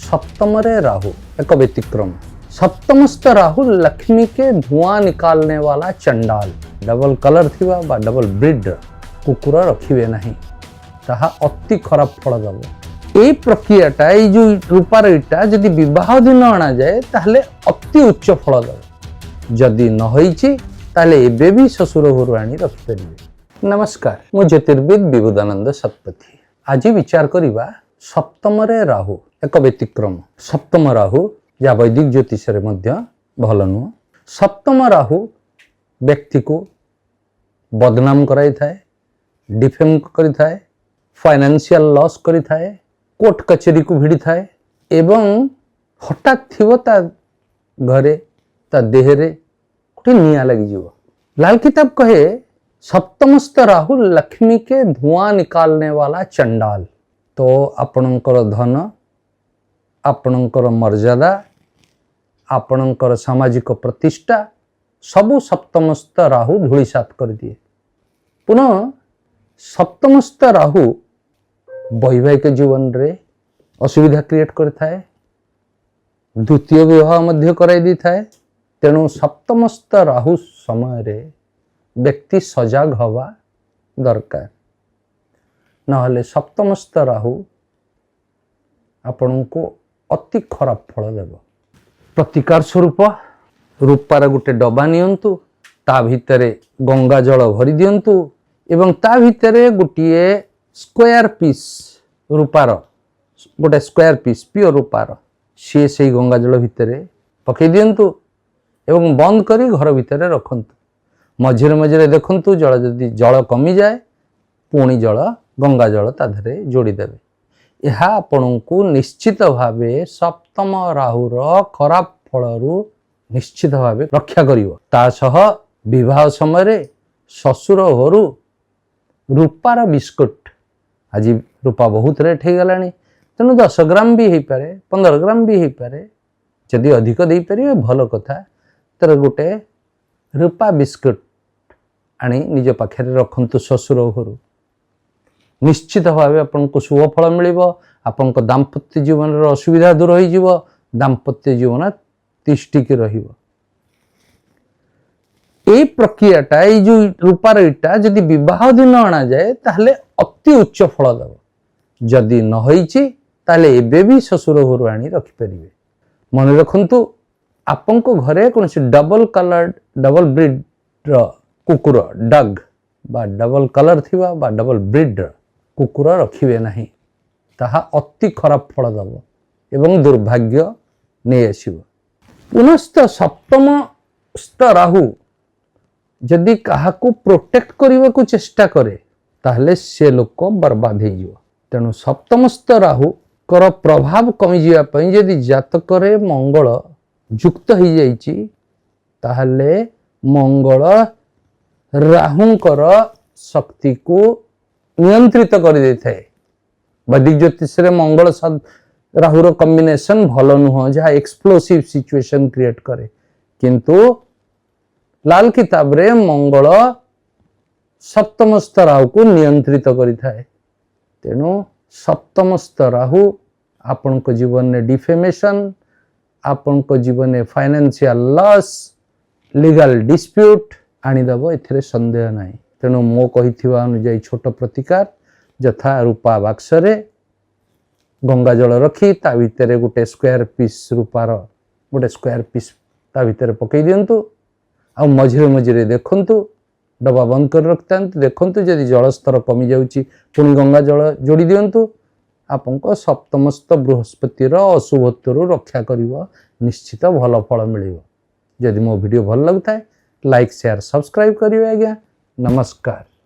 सप्तम रे राहु एक व्यतिक्रम। सप्तमस्थ राहु लक्ष्मी के धुआं निकालने वाला चंडाल। डबल कलर थिबा बा डबल ब्रिड कुकुर रखिबे नहीं, ताहा अति खराब फल दब। ए प्रक्रियाटा ए जो रूपार इटा जदि विवाह दिन अणा जाए ताहले अति उच्च फल दब। जदि न होईची ताहले एबे भी ससुर घर आनी रखि परिबे। नमस्कार, मु ज्योतिर्विद विबुधानंद सतपथी। आज विचार करिबा सप्तम रे राहु एक व्यतिक्रम। सप्तम राहु या वैदिक ज्योतिष रे मध्य भल नुह। सप्तम राहु व्यक्ति को बदनाम कराई थाए, डिफेम करि थाए, फाइनेंशियल लॉस करि थाए, कोर्ट कचेरी को भिड़ी थाए एवं हठात थिबो ता घरे ता देहरे कोठी निया लगी जीव। लाल किताब कहे सप्तमस्थ राहु लक्ष्मी के धुआं निकालने वाला चंडाल। तो आपणकर धन, आपणकर मर्यादा, आपणकर सामाजिक प्रतिष्ठा सबु सप्तमस्थ राहु धूलिसात कर दिए। पुनः सप्तमस्थ राहु वैवाहिक जीवन रे असुविधा क्रिएट करथाए, द्वितीय विवाह मध्य कराई दी थाए। तेणु सप्तमस्थ राहु समय रे व्यक्ति सजग हवा दरकार, नहले सप्तमस्थ राहु आपण को अति खराब फल देव। प्रतिकार स्वरूप रूपार गोटे डबा नियंतु, ता भितरे गंगा जल भरी दियंतु एवं ता भितरे गोटे स्क्वायर पीस रूपार, गोटे स्क्वायर पीस प्योर रूपार सी से गंगा जल भितरे पकई दियंतु एवं बंद करी घर भितरे रखंतु। मझिरे मझिरे देखंतु जल जदि जल कमी जाए पुणी जल गंगा जल ता धरे जोड़ी देबे। यह आपण को निश्चित भावे सप्तम राहुर खराब फलरू निश्चित भावे रक्षा करिवो। ता सह विवाह समय ससुर घरु रूपार बिस्कुट, आज रूपा बहुत रेट हो गलानी, तेणु 10 ग्राम भी हो पारे, 15 ग्राम भी हो पारे। जदि अधिक दे पारे भल कथा। तर गोटे रूपा बिस्कुट आनी निज पाखे रखंतु ससुर घरु, निश्चित भावे आपको शुभ फल मिलिबो। आपनको दाम्पत्य जीवन रो असुविधा दूर होई जीवो, दाम्पत्य जीवन तिष्टिक रहिबो। ए प्रक्रियाटा ए जो रूपार इटा जदि विवाह दिन अणा जाए ताहले अति उच्च फल दब। जदि न होईची ताहले एबे भी ससुर घर आनी रखि परिबे। मन रखंतु आपनको घरे कोनसी डबल कलर्ड डबल ब्रीड कुकुर डग बा डबल कलर थिबा बा डबल ब्रीड कुकुर रखिबे नहीं, ताहा अति खराब फल दब एवं दुर्भाग्य नहीं आसीबो। पुनश्च सप्तमस्थ राहु जदि काहाकू प्रोटेक्ट करने को चेष्टा करे ताहले से लोक बर्बाद हो जिवो। तेणु सप्तमस्थ राहु कर प्रभाव कमी जिया पई जदि जातक रे मंगल युक्त हो जाइछि ताहले मंगल राहुंकर शक्ति को नियंत्रित कर दे थाए। वैदिक ज्योतिष रे मंगल राहुर कॉम्बिनेशन भल नुह, जहाँ एक्सप्लोसिव सिचुएशन क्रिएट करे। किंतु लाल किताब रे मंगल सप्तमस्थ राहु को नियंत्रित करि थाए। तेणु सप्तमस्थ राहु आपण को जीवन में डिफेमेशन, आपण को जीवन में फाइनेंशियल लॉस, लीगल डिस्प्यूट आनीदेव, एथिरे संदेह नहीं। तेणु मो कहिथिबा अनुसार छोट प्रतिकार यथा रूपा बाक्सरे गंगा जल रखी ता भितरे गोटे स्क्वायर पीस रूपार गोटे स्क्वायर पीस ता भितरे पकई दियंतु। आ मझिरे मझिरे देखंतु, डबा बंद कर रखतांतु, देखंतु जदि जलस्तर कमी जाउची पुणी गंगा जल जोड़ी दियंतु। आपनको सप्तमस्थ बृहस्पतिर अशुभत्वरू रक्षा करिवो, निश्चित भल फल मिलिवो। जदि मो वीडियो भल लगुଥାଏ लाइक शेयर सब्सक्राइब करिवे आज्ञा। नमस्कार।